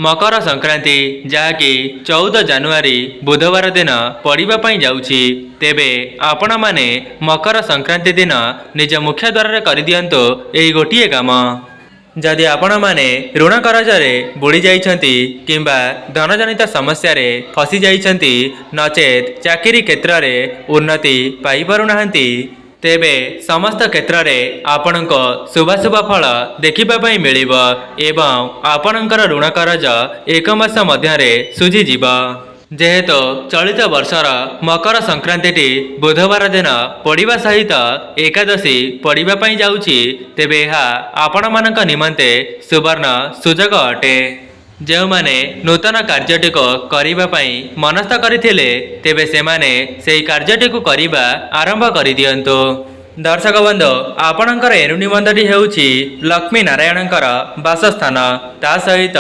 मकर संक्रांति जहाँकि 14 जानुआरी बुधवार दिन पड़िबा पई जाउछि। तेबे आपण माने मकर संक्रांति दिन निज मुख्य द्वार कर दियंतो एही गोटिए काम। जदि आपण माने ऋण करजरे बुड़ी जाइछंती किंबा धनजनित समस्या रे फसी जाइछंती नचेत चाकरी क्षेत्र रे उन्नति पाई पारुनाहंती तेबे समस्त क्षेत्र में आपणक शुभाशुभ फल देखिबा पई मिलिब एवं आपणकर ऋण करज एक मास मध्य सुझीजिब। जेहेतु चलित वर्षर मकर संक्रांति बुधवार दिन पड़िबा सहित एकादशी पड़िबा पई जाउछि तेबे एहा आपण मानक निमंते सुवर्ण सुजोग अटे। जो माने नूतन कार्यटी को करिबा पई मनस्थ करथिले तेबे सेमाने सेही कार्यटी को करिबा आरंभ करि दियंतो। दर्शक बंधु आपणकर एनु निबंधटी हेउछि लक्ष्मी नारायणकर वासस्थान ता सहित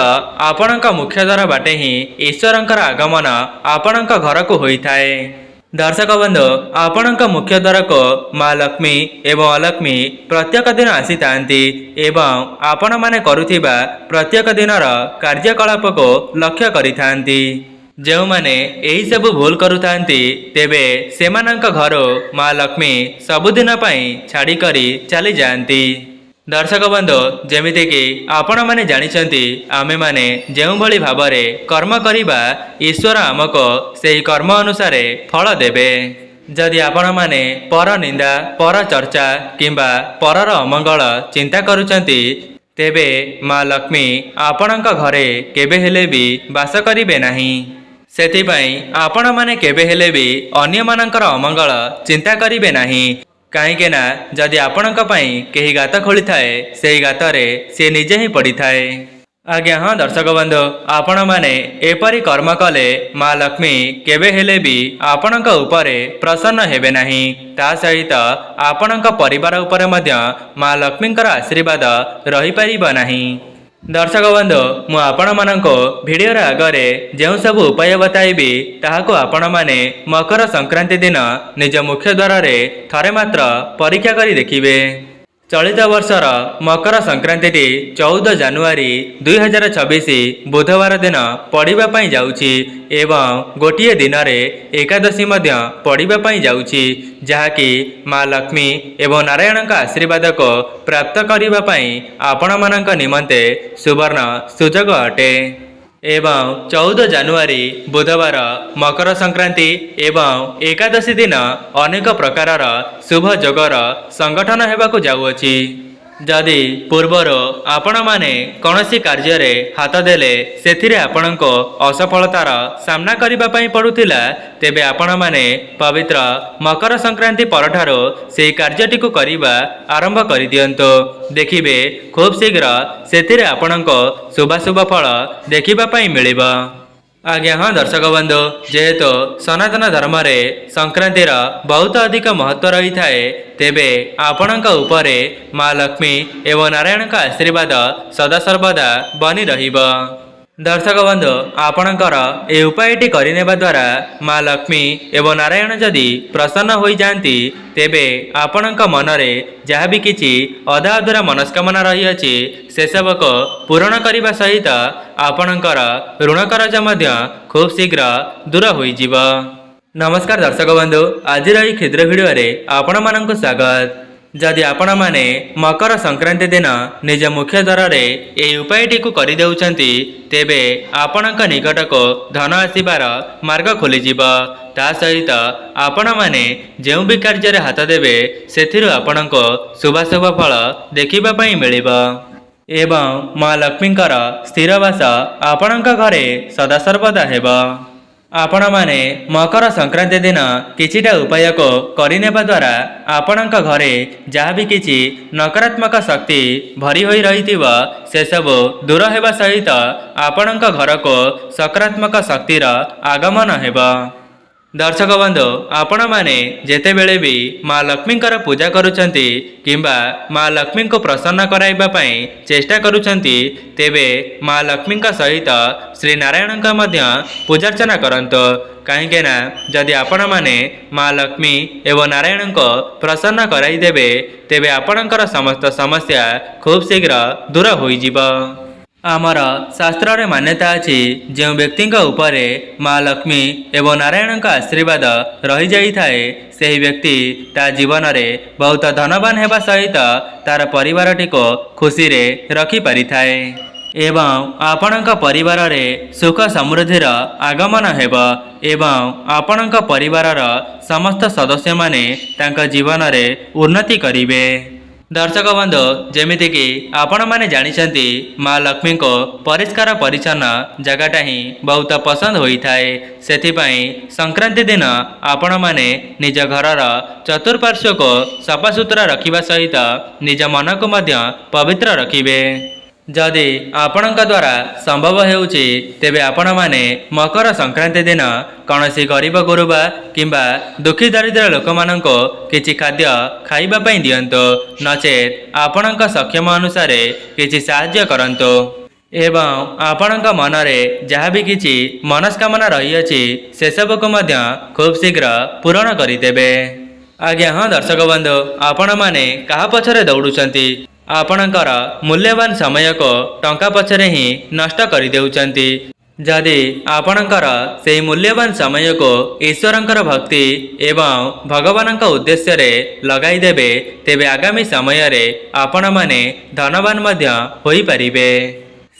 आपणक मुख्य द्वार बाटे ही ईश्वरंकर आगमन आपणक घर को होइथाए। दर्शक बंधु आपणक मुख्य द्वार को माँ लक्ष्मी एवं अलक्ष्मी प्रत्येक दिन आसी तांती एवं आपण माने करुथिबा प्रत्येक दिनर कार्यकलाप को लक्ष्य करिथांती। जो माने एही सब भूल करुथांती तेबे सेमानंक घरो माँ लक्ष्मी सबुदिन पई छाड़ी करी चली जाती। दर्शक बंधु जेमिति कि आपण माने जानिछंती आमे माने जेउ भली भाबरे कर्म करिबा ईश्वर आमको सेही कर्म अनुसार फल देबे। जदि आपण माने पर निंदा पर चर्चा किंबा परर अमंगल चिंता करुचंती तेबे माँ लक्ष्मी आपणक घरे केबे हेले भी वास करिबे नाही। सेथिपाई आपण माने केबे हेले भी अन्य मानकर अमंगल चिंता करिबे नाही। कहीं ना जदि आपणक पई केही गात खोली थाए सेही गातरे से निजे ही पड़ी थाए। आज्ञा हाँ दर्शक बंधु आपण माने एपरी कर्म कले माँ लक्ष्मी केबे हेले भी आपणक उपरे प्रसन्न हेबे नाही। ता सहित आपणक परिवार उपरे मध्य माँ लक्ष्मींकर आशीर्वाद रही परिबा नाही। दर्शक बंधु मु आपण मानको भिडियो आगरे जो सब उपाय बताइबी ताहाको आपण माने मकर संक्रांति दिन निज मुख्य द्वार रे थरे मात्र परीक्षा करी देखिबे। चलित वर्षर मकर संक्रांति 14 जानुआरी 2026 बुधवार दिन पड़िबा पई जाउछि एवं गोटिए दिन रे एकादशी मध्य पड़िबा पई जाउछि जहाँकि माँ लक्ष्मी एवं नारायण का आशीर्वाद को प्राप्त करिबा पई आपण मानक निमंते सुवर्ण सुजोग अटे। एवं 14 जानुआरी बुधवार मकर संक्रांति एवं एकादशी दिन अनेक प्रकारर शुभ जोगर संगठन हेबाकु जाउअछि। जदि पूर्वर आपण माने कौनसी कार्य रे हाथ देले सेथिरे आपणको असफलतार सामना करिबा पई पडुथिला तेबे आपण माने पवित्र मकर संक्रांति परठारो सेही कार्यटी को करिबा आरंभ करि दियंतो। देखिबे खूब शीघ्र सेथिरे आपणको शुभाशुभ फल देखिबा पई मिलिबा। आज्ञा हाँ दर्शक बंधु जेहेतु सनातन धर्म रे संक्रांतिर बहुत अधिक महत्व रही थाए तेबे आपणक उपरे माँ लक्ष्मी एवं नारायण का आशीर्वाद सदा सर्वदा बनी रहिबा। दर्शक बंधु आपणकर ए उपायटी करिनेबा द्वारा माँ लक्ष्मी एवं नारायण जदि प्रसन्न होई जांती तेबे आपणक मनरे जहाँ भी किछि अधा अधूरा मनस्कामना रही अछि से सब को पूरण करने सहित आपणकर ऋण करज मध्य खूब शीघ्र दूर होई जिव। नमस्कार दर्शक बंधु आज रही क्षुद्र भिडियो रे आपण मानक स्वागत। जदि आपण माने मकर संक्रांति दिन निज मुख्य द्वार रे एही उपायटी को करि देउछंती तेबे आपणक निकट को धन आसीबार मार्ग खोली जिव। ता सहित आपण माने जेउ भी कार्य रे हाथ देबे सेथिरु आपणको शुभाशुभ फल देखिबा पई मिलिबा एवं माँ लक्ष्मींकर स्थिर वास आपणक घरे सदा सर्वदा हेबा। आपण माने मकर संक्रांति दिन किछिटा उपाय को करिनेबा द्वारा आपणक घरे जहाँ भी किछि नकारात्मक शक्ति भरी होई रहिथिबो से सब दूर हेबा सहित आपणक घर को सकारात्मक शक्तिर आगमन हेबा। दर्शक बंधु आपण माने जेते बेले भी माँ लक्ष्मींकर पूजा करुचंती किंबा माँ लक्ष्मी को प्रसन्न कराइबा पई चेष्टा करुचंती तेबे माँ लक्ष्मी सहित श्री नारायण का मध्य पूजार्चना करंतो। कहीं ना जदि आपण माने माँ लक्ष्मी एवं नारायण को प्रसन्न कराई देबे तेबे आपणकर समस्त समस्या खूब शीघ्र दूर होई जिवो। आमर शास्त्र रे मान्यता अछि जो व्यक्ति उपरे माँ लक्ष्मी एवं नारायण आशीर्वाद रही जाई थाए ସେହି ବ୍ୟକ୍ତି ତା ଜୀବନରେ ବହୁତ ଧନବାନ ହେବା ସହିତ ତାର ପରିବାରଟିକୁ ଖୁସିରେ ରଖିପାରିଥାଏ ଏବଂ ଆପଣଙ୍କ ପରିବାରରେ ସୁଖ ସମୃଦ୍ଧିର ଆଗମନ ହେବ ଏବଂ ଆପଣଙ୍କ ପରିବାରର ସମସ୍ତ ସଦସ୍ୟମାନେ ତାଙ୍କ ଜୀବନରେ ଉନ୍ନତି କରିବେ। दर्शक बंधु जमीतिकी आपण मैंने जानी माँ लक्ष्मी को परिष्कार परिच्छन्न जगटा ही बहुत पसंद होता है से संक्रांति दिन आपण मैंने निज घरर चतुर्पार्श्व को सफासुतरा रखा सहित निज मन को मध्य पवित्र रखिबे। जदि आपणक द्वारा संभव होउछि तेबे आपण माने मकर संक्रांति दिन कौनसी गरीब गुरुबा किंबा दुखी दरिद्र लोक माननको किछि खाद्य खाइबा पई दियंतो नचेत आपणक सक्षम अनुसार किछि साहाय्य करंतो एवं आपणक मनरे जहाँ भी किछि मनस्कामना रही अछि से सब को मध्य खूब शीघ्र पूरण करिदेबे। आज्ञा हाँ दर्शक बंधु आपण माने कहा पछरे दौड़ुचंती आपणकर मूल्यवान समय को टंका पछरे ही नष्ट कर देउचंती। जदि आपणकर से मूल्यवान समय को ईश्वरंकर भक्ति एवं भगवानक उद्देश्य रे लगाई देबे तेबे आगामी समय रे आपण माने धनवान मध्य होई परिबे।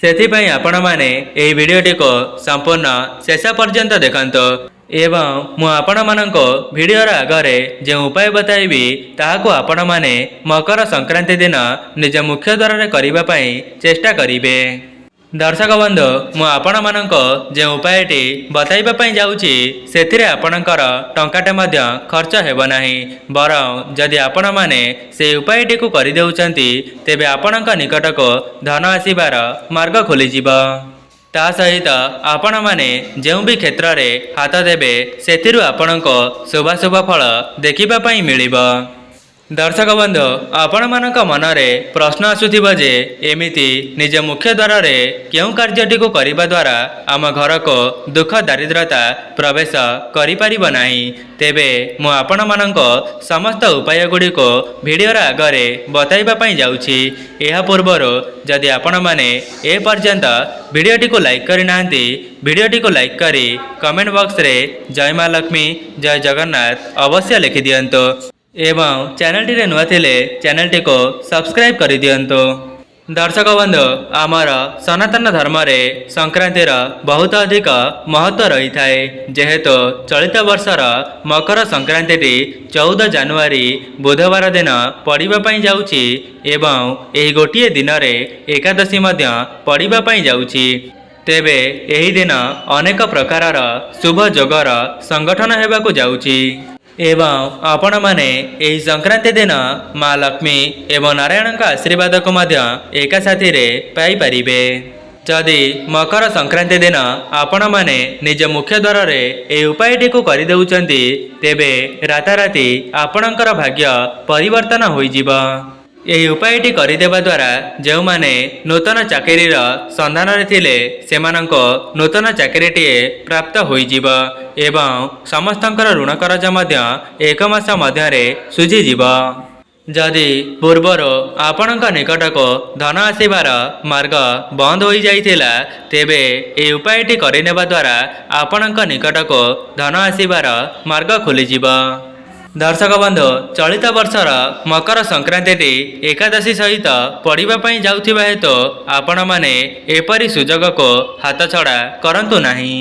सेथिपई आपण माने एही वीडियोटी को संपूर्ण शेष पर्यंत देखंतो एवं मु आपण मानको वीडियोर आगरे जो उपाय बताइबी ताहाको आपण माने मकर संक्रांति दिन निज मुख्य द्वार रे करिबा पई चेष्टा करिवे। दर्शक बंधु मु आपण मानको जो उपायटी बताइबा पई जाउची सेथिरे आपणकर टंकाटे मध्य खर्च हेबो नाही बरं जदि आपण माने से उपायटी को करि देउचंती तेबे आपणक निकट को धन आसीबार मार्ग खोली जिवो। ता सहित आपण माने जो भी क्षेत्र रे हाथ देबे सेथिरु आपणको शुभाशुभ फल देखिबा पई मिलिबो। दर्शक बंधु आपण मानक मनरे प्रश्न आसुथिबो जे एमिति निज मुख्य द्वार रे केउ कार्यटी को करिबा द्वारा आम घर को दुख दारिद्रता प्रवेश करि परिबो नाही तेबे मु आपण माननको समस्त उपाय गुडी को वीडियोर आगरे बताइबा पई जाउछि। एहा पूर्वरो जदि आपण माने ए पर्यंत वीडियोटी को लाइक करि नांती वीडियोटी को लाइक करी कमेंट बॉक्स रे जय माँ लक्ष्मी जय जगन्नाथ अवश्य लिखि दियंतो एवं चैनल टी नुआ थिले चैनल टी को सब्सक्राइब कर दियंतो। दर्शक बंधु आमर सनातन धर्म रे संक्रांतिर बहुत अधिक महत्व रही थाए जेहेतु चलित वर्षर मकर संक्रांति 14 जनवरी बुधवार दिन पड़िबा पई जाउछि एवं एही गोटिए दिन रे एकादशी मध्य पड़िबा पई जाउछि तेबे एही दिन अनेक प्रकारर शुभ जोगर संगठन हेबाकु जाउछि एवं आपण माने एही संक्रांति दिन माँ लक्ष्मी एवं नारायण का आशीर्वाद को मध्य एका साथी रे पाई परिबे। जदि मकर संक्रांति दिन आपण माने निज मुख्य द्वार रे ए उपायटी को करि देउचंती तेबे राताराती आपणकर भाग्य परिवर्तन होई जिवो। यही उपायटी करदेवा द्वारा जो माने नूतन चाकरीर संधान रे थिले सेमानंको नूतन चाकरीटीए प्राप्त होई जिवो एवं समस्तंकर ऋण करज मध्य एक मास मध्य सुझी जिवो। जदि पूर्वर आपणक निकट को धन आसीबार मार्ग बंद हो जाइथिला तेबे ए उपायटी करिनेबा द्वारा आपणक निकट को धन आसीबार मार्ग खोली जिवो। दर्शक बंधु चलित वर्षर मकर संक्रांति एकादशी सहित पड़िबा पई जाउथिबा हेतु आपण माने एपरी सुजोग को हाथ छड़ा करंतु नाही।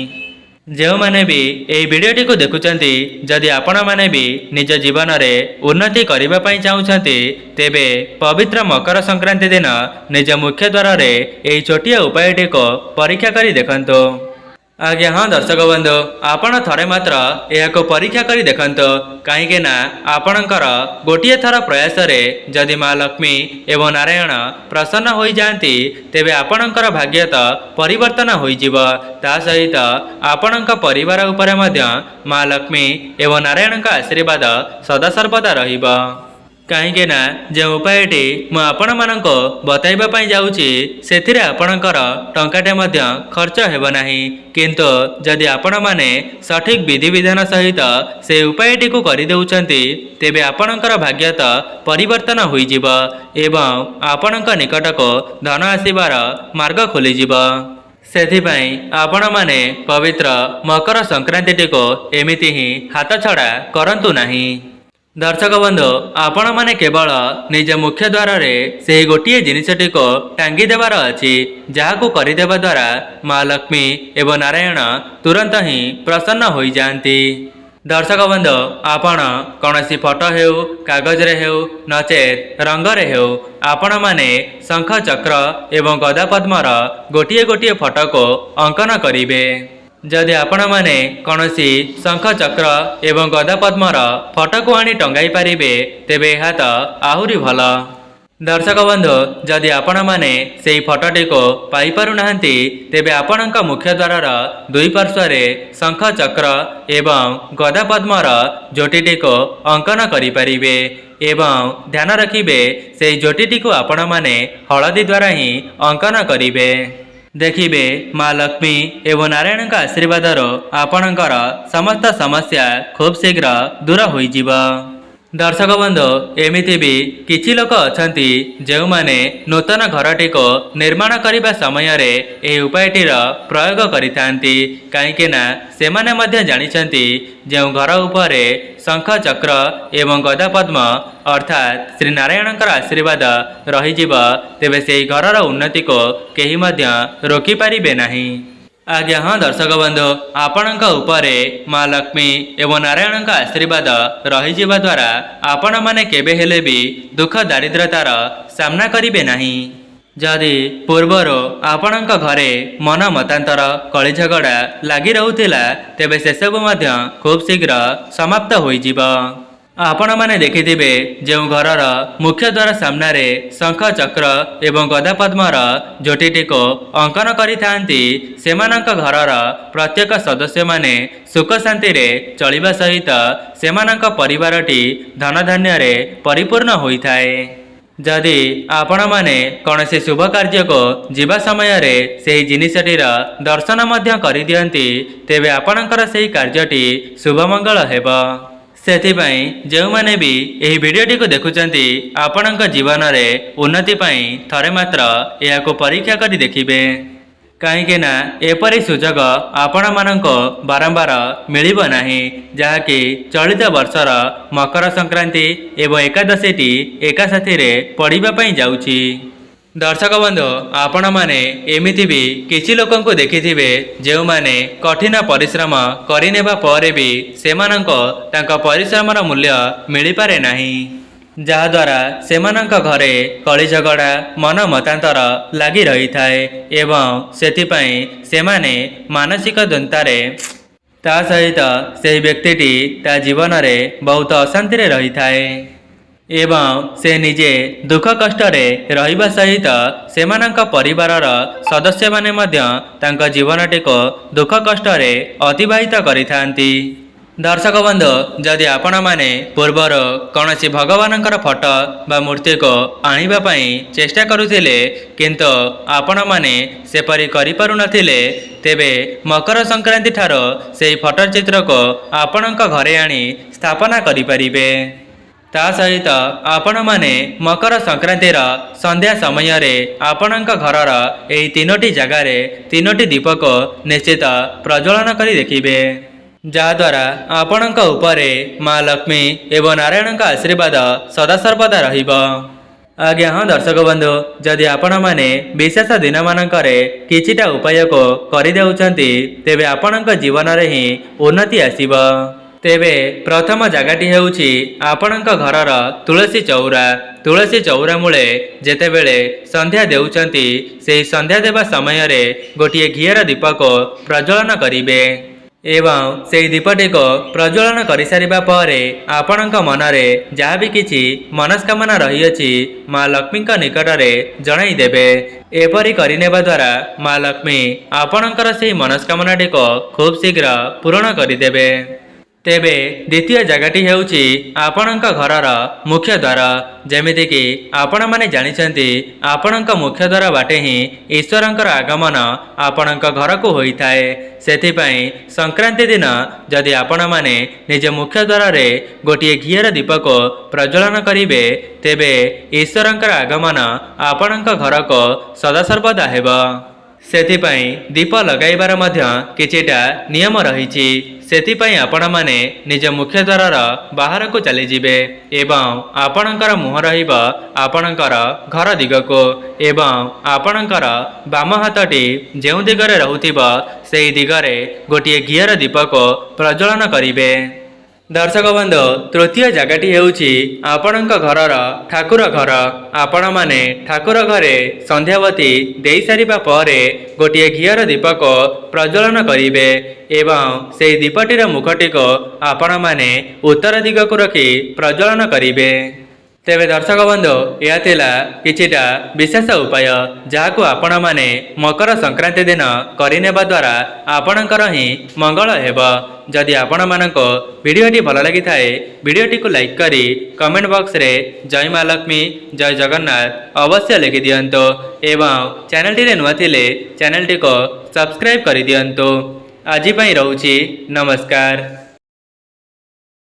जो माने भी एही वीडियोटी को देखुचंती जदि आपण माने भी निज जीवन रे उन्नति करिबा पई चाहुचंती तेबे पवित्र मकर संक्रांति दिन निज मुख्य द्वार रे एही छोटिया उपायटी को परीक्षा करी देखंतो। आज्ञा हाँ दर्शक बंधु आपण थरे मात्र यह परीक्षा करी देखंतो कहीं ना आपणकर गोटे थर प्रयास रे जदि माँ लक्ष्मी एवं नारायण प्रसन्न हो जाती तेबे आपणकर भाग्य तो परिवर्तन होई जिवो। ता सहित आपणक परिवार उपरे मध्य माँ लक्ष्मी एवं नारायण का आशीर्वाद सदा सर्वदा रहिबो। कहीं ना जो उपायटी मुझे बताइबा जाऊँगी से आपणकर टंकाटे खर्च हेब नहीं किंतु जदि आपण माने सठिक विधि विधान सहित से उपायटी को करदेउछंती तेबे आपणकर भाग्य तो परिवर्तन होइजिब एवं आपणक निकट को धन आसीबार मार्ग खोलीजिब। सेथिपाई आपण माने पवित्र मकर संक्रांति को एमिति ही हाथ छड़ा करंतु नहीं। दर्शक बंधु आपण माने केवल निज मुख्य द्वार रे से गोटे जिनिसटी को टांगी देवार अछि जहाको करिदेबा द्वारा माँ लक्ष्मी एवं नारायण तुरंत ही प्रसन्न हो जाती। दर्शक बंधु आपण कौनसी फोटो हेउ कागज रे हेउ नचेत रंग रे हेउ आपण माने शंख चक्र एवं गदा पद्मर गोटे गोटे फोटो को अंकन करिवे। जदि आपण माने कौनसी शंख चक्र एवं गदा पद्मर फोटो को आनी टंगाई पारिबे तेबे यह तो आहुरी भल। दर्शक बंधु जदि आपण माने सेही फोटोटी को पाई पारु नाहंती तेबे आपणक मुख्य द्वार दुई पार्श्व शंख चक्र एवं गदा पद्मर जोटीटी को अंकन करिपारिबे एवं ध्यान रखिबे सेही जोटीटी को आपण माने हलदी द्वारा ही अंकन करिबे। देखिबे माँ लक्ष्मी एवं नारायण का आशीर्वाद आपणकर समस्त समस्या खूब शीघ्र दूर होइजिब। दर्शक बंधु एमिति भी किछि लोक अछंती जो माने नूतन घरटी को निर्माण करिबा समय रे एही उपायटीर प्रयोग करितांती काहेकि ना सेमाने मध्य जानिचंती जो घर उपरे शंख चक्र एवं गदा पद्म अर्थात श्री नारायणकर आशीर्वाद रहिजिब तेबे सेही घरर उन्नति को केही मध्य रोकी पारिबे नाही। आज्ञा हाँ दर्शक बंधु आपणक उपरे माँ लक्ष्मी एवं नारायण का आशीर्वाद रही द्वारा आपण माने केबे हेले भी दुख दारिद्रतार सामना करिबे नहीं। जदि पूर्वर आपणक घरे मन मतांतर कली झगड़ा लगी रहूथिला तेबे से सब मध्य खूब शीघ्र समाप्त होइजिब। आपण माने देखिथिबे जो घरर मुख्य द्वार सामने शंख चक्र एवं गदा पद्मर जोटीटी को अंकन करिथांती सेमानक घरर प्रत्येक सदस्य माने सुख शांति रे चलिबा सहित सेमानक परिवारटी धन धान्य रे परिपूर्ण होइथाए। जदि आपण माने कौनसी शुभ कार्य को जीवा समय रे सेही जिनिसटीर दर्शन मध्य करि दियंती तेबे आपणकर सेही कार्यटी शुभ मंगल हेब। सेथिपाई जो माने भी यही वीडियोटी को देखुचंती आपणक जीवन रे उन्नति पाई थरे मात्र याको परीक्षा करी देखिबे कहीं ना एपरी सुजोग आपण मानको बारंबार मिलिब नाही जहाँकि चलित वर्षर मकर संक्रांति एवं एकादशीटी एका साथी रे पड़िबा पई जाउची। दर्शक बंधु आपण माने एमिति भी किछि लोकंको देखिथिबे जो माने कठिन परिश्रम करिनेबा परे भी सेमानंको तांका परिश्रमर मूल्य मिली पारे नाही जहाद्वारा सेमानंक घरे कली झगड़ा मन मतांतर लगी रही थाए एवं सेथिपाई सेमाने मानसिक द्वंद्वरे ता सहित से व्यक्तिटी ता जीवन रे बहुत अशांति रे रही थाए एवं से निजे दुख कष्ट रे रहिबा सहित सेमानंक परिवारर सदस्य माने मध्य तांका जीवनटी को दुख कष्ट रे अतिबाहित करिथांती। दर्शक बंधु जदि आपण माने पूर्वर कौनसी भगवानंकर फोटो बा मूर्ति को आनिबा पई चेष्टा करुथिले किंतु आपण माने सेपरि करि पारु नथिले तेबे मकर संक्रांति ठारो सेही फोटो चित्र को आपणक घरे आनी स्थापना करि परिबे। ता सहित आपण माने मकर संक्रांतिर संध्या समय रे आपणक घरर एही तीनोटी जगार तीनोटी दीप को निश्चित प्रज्वलन करी देखिबे जहाद्वारा आपणक उपरे माँ लक्ष्मी एवं नारायण आशीर्वाद सदासर्वदा रहिब। आज्ञा हाँ दर्शक बंधु जदि आपण माने विशेष दिन मानकरे किछिटा उपाय को करि देउछंती तेबे आपणक जीवन रे ही उन्नति आसीब। तेबे प्रथम जगाटी हेउछि आपणक घरर तुलसी चौरा मूले जेतेबेले संध्या देउछंती सेही संध्या देवा समय रे गोटिए घियर दीप को प्रज्वलन करिबे एवं सेही दीपटी को प्रज्वलन करि सारिबा परे आपणक मनरे जहाँ भी किछि मनस्कामना रहिअछि माँ लक्ष्मी निकट रे जणाई देबे। एपरि करिनेबा द्वारा माँ लक्ष्मी आपणकर सेही मनस्कामनाटी को खूब शीघ्र पूर्ण करिदेबे। ତେବେ ଦ୍ୱିତୀୟ ଜାଗାଟି ହେଉଛି ଆପଣଙ୍କ ଘରର ମୁଖ୍ୟ ଦ୍ୱାର। ଯେମିତିକି ଆପଣମାନେ ଜାଣିଛନ୍ତି ଆପଣଙ୍କ ମୁଖ୍ୟ ଦ୍ୱାର ବାଟେ ହିଁ ଈଶ୍ୱରଙ୍କର ଆଗମନ ଆପଣଙ୍କ ଘରକୁ ହୋଇଥାଏ। ସେଥିପାଇଁ ସଂକ୍ରାନ୍ତି ଦିନ ଯଦି ଆପଣମାନେ ନିଜ ମୁଖ୍ୟ ଦ୍ୱାରରେ ଗୋଟିଏ ଘିଅର ଦୀପକୁ ପ୍ରଜ୍ୱଳନ କରିବେ ତେବେ ଈଶ୍ୱରଙ୍କର ଆଗମନ ଆପଣଙ୍କ ଘରକୁ ସଦାସର୍ବଦା ହେବ। ସେଥିପାଇଁ ଦୀପ ଲଗାଇବାର ମଧ୍ୟ କିଛିଟା ନିୟମ ରହିଛି। ସେଥିପାଇଁ ଆପଣମାନେ ନିଜ ମୁଖ୍ୟ ଦ୍ୱାରର ବାହାରକୁ ଚାଲିଯିବେ ଏବଂ ଆପଣଙ୍କର ମୁହଁ ରହିବ ଆପଣଙ୍କର ଘର ଦିଗକୁ ଏବଂ ଆପଣଙ୍କର ବାମ ହାତଟି ଯେଉଁ ଦିଗରେ ରହୁଥିବ ସେହି ଦିଗରେ ଗୋଟିଏ ଘିଅର ଦୀପକୁ ପ୍ରଜ୍ୱଳନ କରିବେ। ଦର୍ଶକ ବନ୍ଧୁ, ତୃତୀୟ ଜାଗାଟି ହେଉଛି ଆପଣଙ୍କ ଘରର ଠାକୁର ଘର। ଆପଣମାନେ ଠାକୁର ଘରେ ସନ୍ଧ୍ୟାବତୀ ଦେଇସାରିବା ପରେ ଗୋଟିଏ ଘିଅର ଦୀପକୁ ପ୍ରଜ୍ୱଳନ କରିବେ ଏବଂ ସେହି ଦୀପଟିର ମୁଖଟିକୁ ଆପଣମାନେ ଉତ୍ତର ଦିଗକୁ ରଖି ପ୍ରଜ୍ୱଳନ କରିବେ। ତେବେ ଦର୍ଶକ ବନ୍ଧୁ, ଏହା ଥିଲା କିଛିଟା ବିଶେଷ ଉପାୟ ଯାହାକୁ ଆପଣମାନେ ମକର ସଂକ୍ରାନ୍ତି ଦିନ କରିନେବା ଦ୍ୱାରା ଆପଣଙ୍କର ହିଁ ମଙ୍ଗଳ ହେବ। ଯଦି ଆପଣମାନଙ୍କୁ ଭିଡ଼ିଓଟି ଭଲ ଲାଗିଥାଏ ଭିଡ଼ିଓଟିକୁ ଲାଇକ୍ କରି କମେଣ୍ଟ ବକ୍ସରେ ଜୟ ମା ଲକ୍ଷ୍ମୀ ଜୟ ଜଗନ୍ନାଥ ଅବଶ୍ୟ ଲେଖିଦିଅନ୍ତୁ ଏବଂ ଚ୍ୟାନେଲଟିରେ ନୂଆ ଥିଲେ ଚ୍ୟାନେଲଟିକୁ ସବସ୍କ୍ରାଇବ୍ କରିଦିଅନ୍ତୁ। ଆଜି ପାଇଁ ରହୁଛି, ନମସ୍କାର।